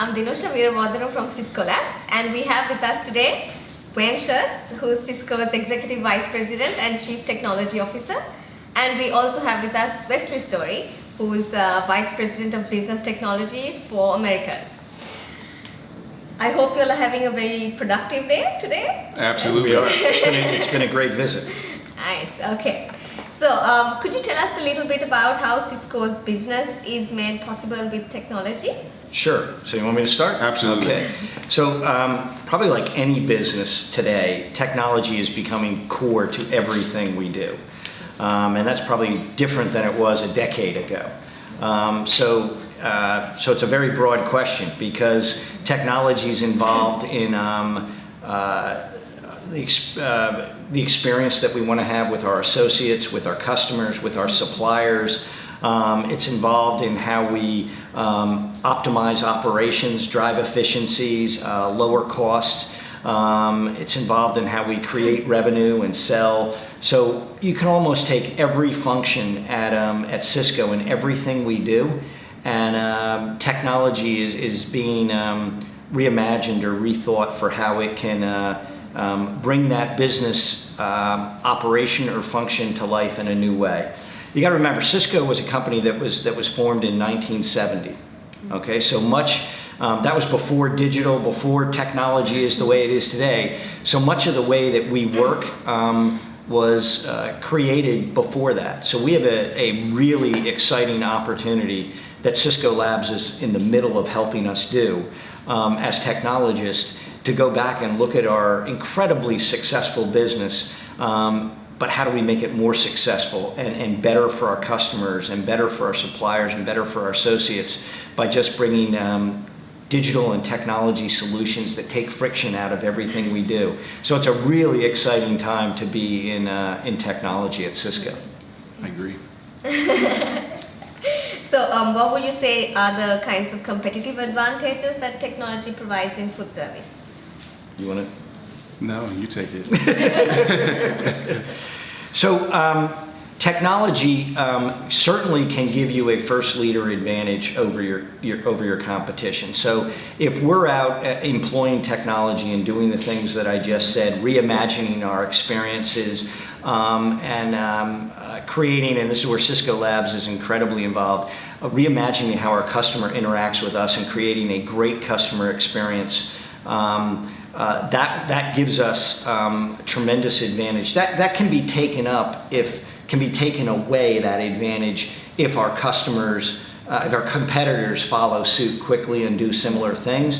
I'm Dinusha Veeravardhanu from Cisco Labs, and we have with us today Shurts, who is Cisco's Executive Vice President and Chief Technology Officer. And we also have with us Wesley Story, who is Vice President of Business Technology for Americas. I hope you all are having a very productive day today. Absolutely. It's been a great visit. Nice, okay. So could you tell us a little bit about how Cisco's business is made possible with technology? Sure. So you want me to start? Absolutely. Okay. So probably like any business today, technology is becoming core to everything we do. And that's probably different than it was a decade ago. So it's a very broad question because technology is involved in the experience that we want to have with our associates, with our customers, with our suppliers. It's involved in how we optimize operations, drive efficiencies, lower costs. It's involved in how we create revenue and sell. So you can almost take every function at Cisco and everything we do, and technology is being reimagined or rethought for how it can bring that business operation or function to life in a new way. You got to remember, Cisco was a company that was formed in 1970. Okay, so much that was before digital, before technology is the way it is today. So much of the way that we work was created before that. So we have a really exciting opportunity that Cisco Labs is in the middle of helping us do as technologists, to go back and look at our incredibly successful business, but how do we make it more successful and better for our customers and better for our suppliers and better for our associates by just bringing digital and technology solutions that take friction out of everything we do. So it's a really exciting time to be in technology at Cisco. I agree. So what would you say are the kinds of competitive advantages that technology provides in food service? You want to? No, you take it. So technology certainly can give you a first leader advantage over your competition. So if we're out employing technology and doing the things that I just said, reimagining our experiences and creating, and this is where Cisco Labs is incredibly involved, reimagining how our customer interacts with us and creating a great customer experience. That gives us tremendous advantage. That can be taken away, that advantage, if our customers, if our competitors follow suit quickly and do similar things.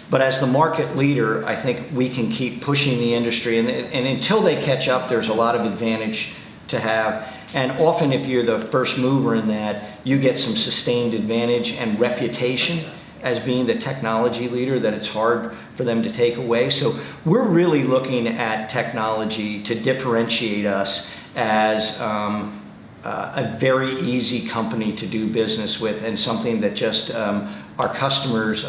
But as the market leader, I think we can keep pushing the industry, and until they catch up, there's a lot of advantage to have. And often if you're the first mover in that, you get some sustained advantage and reputation as being the technology leader that it's hard for them to take away. So we're really looking at technology to differentiate us as a very easy company to do business with, and something that just our customers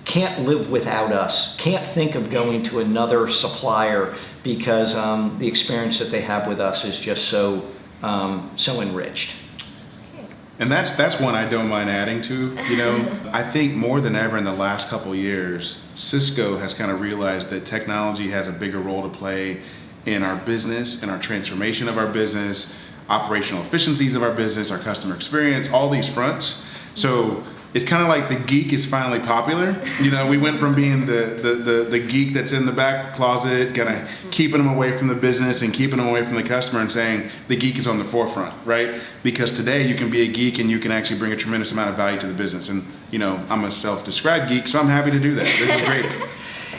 can't live without us, can't think of going to another supplier because the experience that they have with us is just so enriched. And that's one I don't mind adding to. You know, I think more than ever in the last couple of years, Cisco has kind of realized that technology has a bigger role to play in our business, in our transformation of our business, operational efficiencies of our business, our customer experience, all these fronts. So it's kind of like the geek is finally popular. You know, we went from being the geek that's in the back closet, kind of keeping them away from the business and keeping them away from the customer, and saying the geek is on the forefront, right? Because today you can be a geek and you can actually bring a tremendous amount of value to the business. And, you know, I'm a self-described geek, so I'm happy to do that. This is great.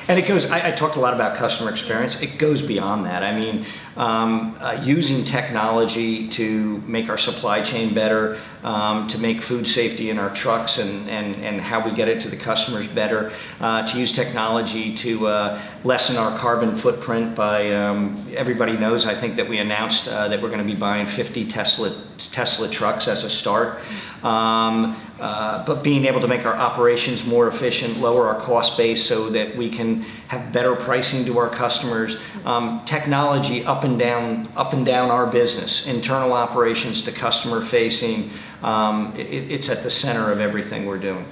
And it goes, I talked a lot about customer experience. It goes beyond that. I mean, using technology to make our supply chain better, to make food safety in our trucks and how we get it to the customers better, to use technology to lessen our carbon footprint by, everybody knows, I think, that we announced that we're going to be buying 50 Tesla trucks as a start. But being able to make our operations more efficient, lower our cost base so that we can have better pricing to our customers. Technology up and down our business, internal operations to customer facing. It's at the center of everything we're doing.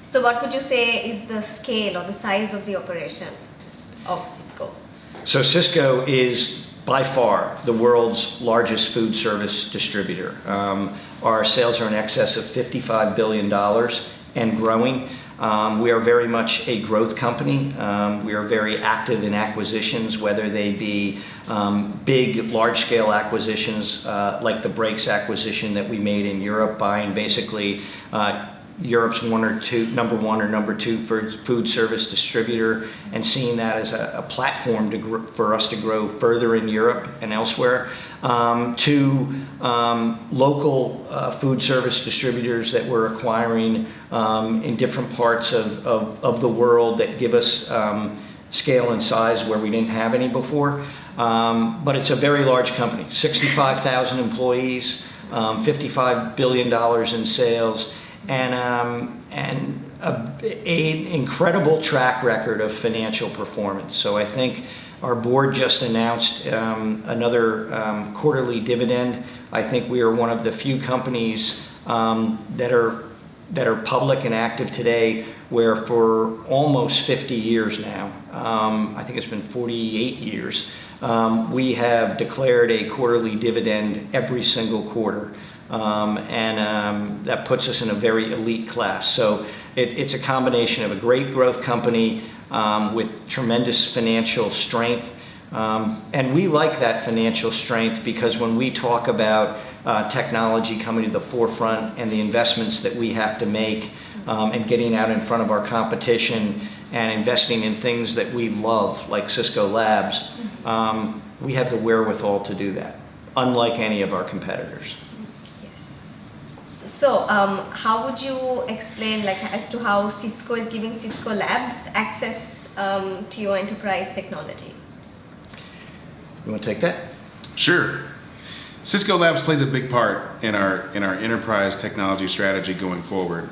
So what would you say is the scale or the size of the operation of Cisco? So Cisco is by far the world's largest food service distributor. Our sales are in excess of $55 billion and growing. We are very much a growth company. We are very active in acquisitions, whether they be big, large-scale acquisitions like the Brakes acquisition that we made in Europe, buying basically Europe's number one or number two food service distributor, and seeing that as a platform for us to grow further in Europe and elsewhere, to local food service distributors that we're acquiring in different parts of the world that give us scale and size where we didn't have any before. But it's a very large company, 65,000 employees, $55 billion in sales, and an incredible track record of financial performance. So I think our board just announced another quarterly dividend. I think we are one of the few companies that are public and active today where for almost 50 years now, I think it's been 48 years, we have declared a quarterly dividend every single quarter. And that puts us in a very elite class. So it's a combination of a great growth company with tremendous financial strength. And we like that financial strength because when we talk about technology coming to the forefront and the investments that we have to make and getting out in front of our competition and investing in things that we love, like Cisco Labs, we have the wherewithal to do that, unlike any of our competitors. So, how would you explain, as to how Cisco is giving Cisco Labs access to your enterprise technology? You want to take that? Sure. Cisco Labs plays a big part in our enterprise technology strategy going forward.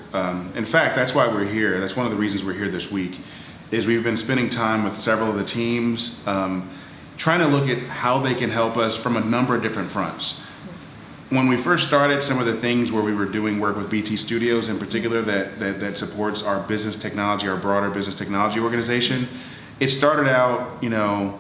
In fact, that's why we're here. That's one of the reasons we're here this week. Is we've been spending time with several of the teams, trying to look at how they can help us from a number of different fronts. When we first started, some of the things where we were doing work with BT Studios in particular that supports our business technology, our broader business technology organization, it started out, in a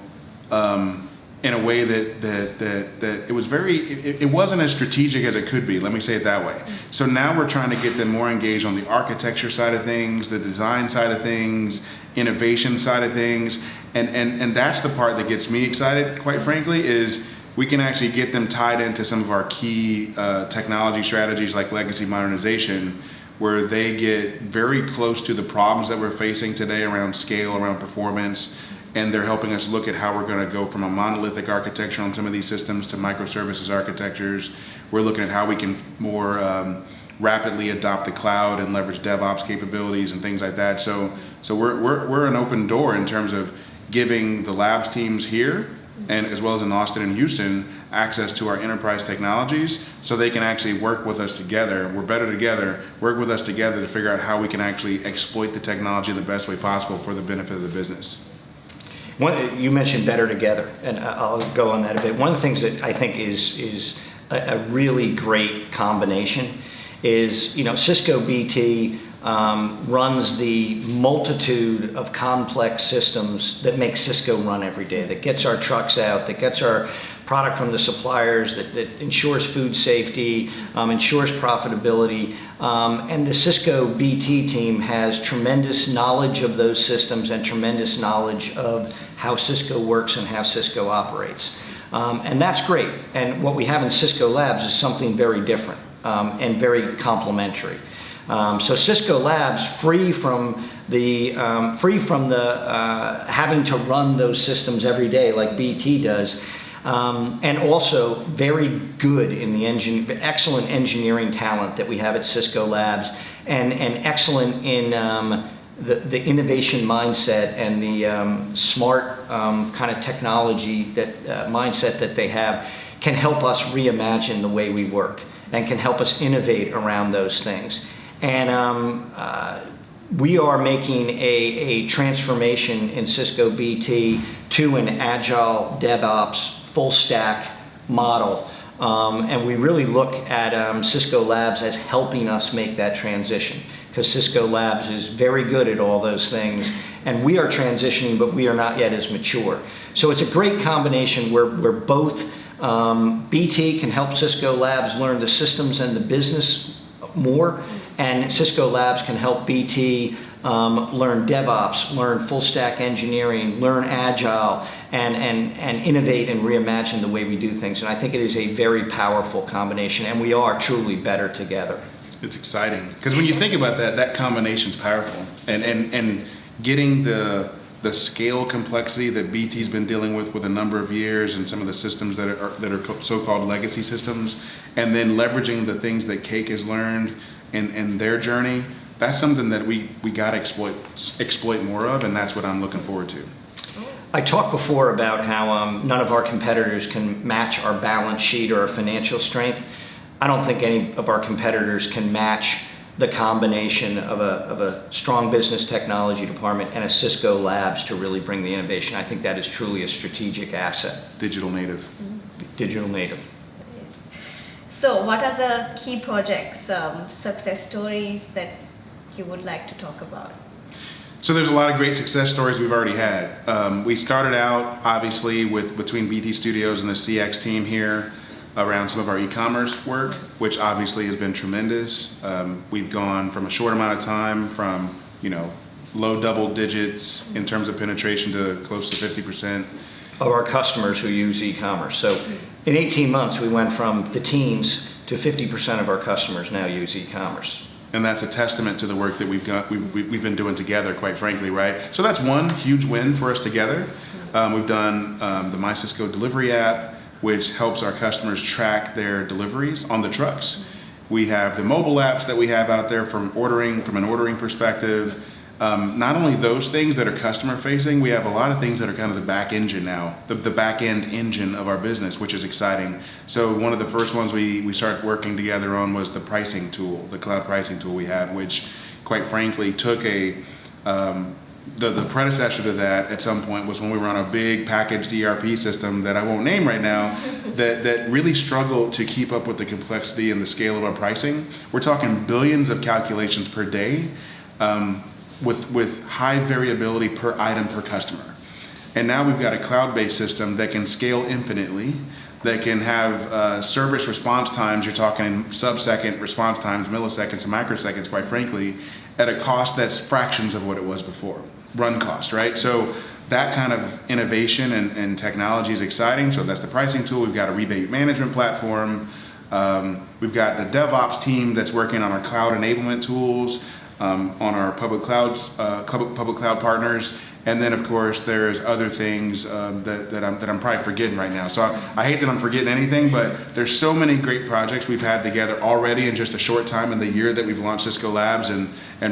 way that it was it wasn't as strategic as it could be, let me say it that way. So now we're trying to get them more engaged on the architecture side of things, the design side of things, innovation side of things, and that's the part that gets me excited, quite frankly, is we can actually get them tied into some of our key technology strategies like legacy modernization, where they get very close to the problems that we're facing today around scale, around performance, and they're helping us look at how we're going to go from a monolithic architecture on some of these systems to microservices architectures. We're looking at how we can more rapidly adopt the cloud and leverage DevOps capabilities and things like that. So we're an open door in terms of giving the labs teams here, and as well as in Austin and Houston, access to our enterprise technologies so they can actually work with us together. We're better together, work with us together to figure out how we can actually exploit the technology in the best way possible for the benefit of the business. You mentioned better together, and I'll go on that a bit. One of the things that I think is a really great combination is, Cisco BT runs the multitude of complex systems that make Cisco run every day, that gets our trucks out, that gets our product from the suppliers, that ensures food safety, ensures profitability. And the Cisco BT team has tremendous knowledge of those systems and tremendous knowledge of how Cisco works and how Cisco operates. And that's great. And what we have in Cisco Labs is something very different and very complementary. So Cisco Labs, free from the having to run those systems every day like BT does, and also very good in the excellent engineering talent that we have at Cisco Labs, and excellent in the innovation mindset and the smart kind of technology mindset that they have can help us reimagine the way we work and can help us innovate around those things. And we are making a transformation in Cisco BT to an agile DevOps full stack model. And we really look at Cisco Labs as helping us make that transition. because Cisco Labs is very good at all those things. And we are transitioning, but we are not yet as mature. So it's a great combination where both BT can help Cisco Labs learn the systems and the business more, and Cisco Labs can help BT learn DevOps, learn full stack engineering, learn Agile, and innovate and reimagine the way we do things. And I think it is a very powerful combination, and we are truly better together. It's exciting because when you think about that combination's powerful, and getting the scale complexity that BT's been dealing with a number of years, and some of the systems that are so-called legacy systems, and then leveraging the things that Cake has learned in their journey. That's something that we got to exploit more of, and that's what I'm looking forward to. I talked before about how none of our competitors can match our balance sheet or our financial strength. I don't think any of our competitors can match the combination of a strong business technology department and a Cisco Labs to really bring the innovation. I think that is truly a strategic asset. Digital native. Digital native. So what are the key projects, success stories that you would like to talk about? So there's a lot of great success stories we've already had. We started out obviously between BT Studios and the CX team here around some of our e-commerce work, which obviously has been tremendous. We've gone from a short amount of time from low double digits in terms of penetration to close to 50% of our customers who use e-commerce. So in 18 months, we went from the teens to 50% of our customers now use e-commerce. And that's a testament to the work that we've been doing together, quite frankly, right? So that's one huge win for us together. We've done the My Cisco delivery app, which helps our customers track their deliveries on the trucks. We have the mobile apps that we have out there from an ordering perspective. Not only those things that are customer facing, we have a lot of things that are kind of the back engine now, the back end engine of our business, which is exciting. So one of the first ones we started working together on was the pricing tool, the cloud pricing tool we have, which quite frankly took the predecessor to that at some point was when we were on a big packaged ERP system that I won't name right now that really struggled to keep up with the complexity and the scale of our pricing. We're talking billions of calculations per day. With high variability per item per customer. And now we've got a cloud-based system that can scale infinitely, that can have service response times, you're talking sub-second response times, milliseconds and microseconds, quite frankly, at a cost that's fractions of what it was before, run cost, right? So that kind of innovation and technology is exciting. So that's the pricing tool. We've got a rebate management platform. We've got the DevOps team that's working on our cloud enablement tools, on our public cloud partners, and then of course there's other things that I'm probably forgetting right now. So I hate that I'm forgetting anything, but there's so many great projects we've had together already in just a short time in the year that we've launched Cisco Labs and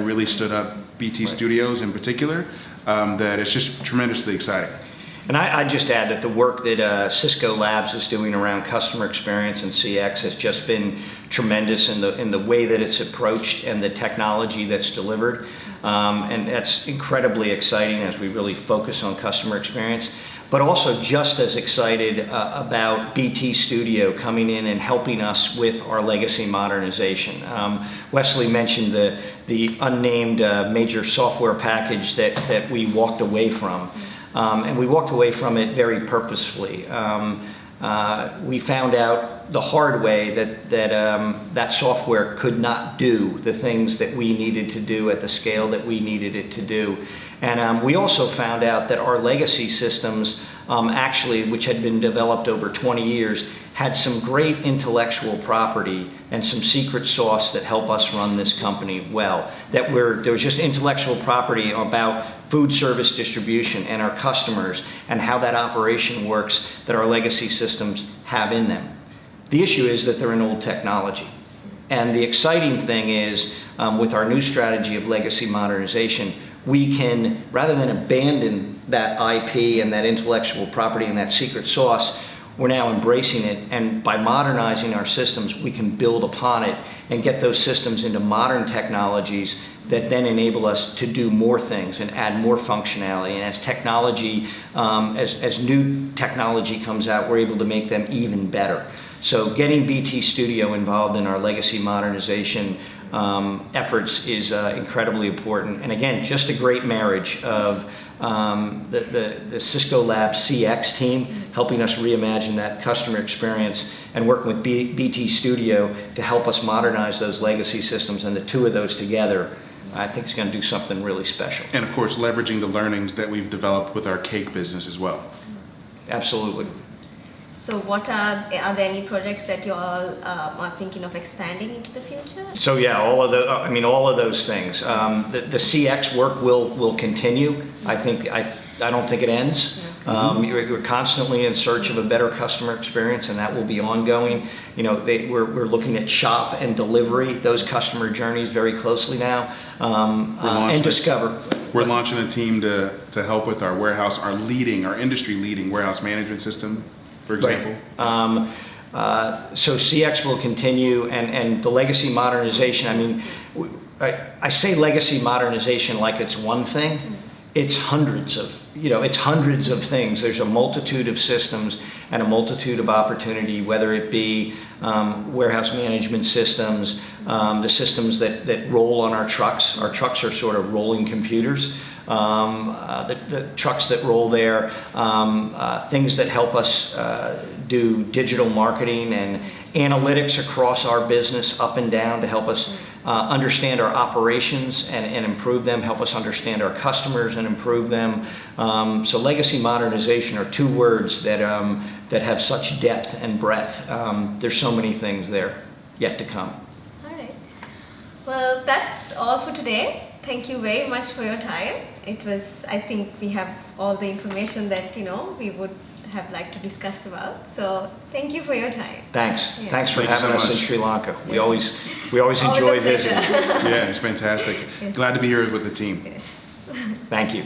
really stood up BT Studios in particular, that it's just tremendously exciting. And I'd just add that the work that Cisco Labs is doing around customer experience and CX has just been tremendous in the way that it's approached and the technology that's delivered. And that's incredibly exciting as we really focus on customer experience. But also just as excited about BT Studio coming in and helping us with our legacy modernization. Wesley mentioned the unnamed major software package that we walked away from. And we walked away from it very purposefully. We found out the hard way that software could not do the things that we needed to do at the scale that we needed it to do. And we also found out that our legacy systems, actually, which had been developed over 20 years, had some great intellectual property and some secret sauce that help us run this company well. There was just intellectual property about food service distribution and our customers and how that operation works that our legacy systems have in them. The issue is that they're an old technology. And the exciting thing is, with our new strategy of legacy modernization, we can, rather than abandon that IP and that intellectual property and that secret sauce, we're now embracing it, and by modernizing our systems, we can build upon it and get those systems into modern technologies that then enable us to do more things and add more functionality. And as technology, as new technology comes out, we're able to make them even better. So getting BT Studio involved in our legacy modernization efforts is incredibly important. And again, just a great marriage of the Cisco Labs CX team helping us reimagine that customer experience and working with BT Studio to help us modernize those legacy systems, and the two of those together I think is going to do something really special. And of course, leveraging the learnings that we've developed with our cake business as well. Absolutely. So what are there any projects that you all are thinking of expanding into the future? So yeah, all of those things. The CX work will continue. I don't think it ends. We're constantly in search of a better customer experience, and that will be ongoing. We're looking at shop and delivery, those customer journeys very closely now, and discover. We're launching a team to help with our warehouse, our industry leading warehouse management system, for example. Right. So CX will continue, and the legacy modernization. I say legacy modernization like it's one thing. It's hundreds of things. There's a multitude of systems and a multitude of opportunity, whether it be warehouse management systems, the systems that roll on our trucks. Our trucks are sort of rolling computers. The trucks that roll there, things that help us do digital marketing and analytics across our business up and down to help us understand our operations and improve them, help us understand our customers and improve them. So legacy modernization are two words that have such depth and breadth. There's so many things there yet to come. All right. Well, that's all for today. Thank you very much for your time. I think we have all the information that we would have liked to discuss about. So thank you for your time. Thanks. Yeah. Thanks for Thank you having so us in much. Sri Lanka. We Yes. always enjoy Always a visiting. pleasure. Yeah, it's fantastic. Yes. Glad to be here with the team. Yes. Thank you.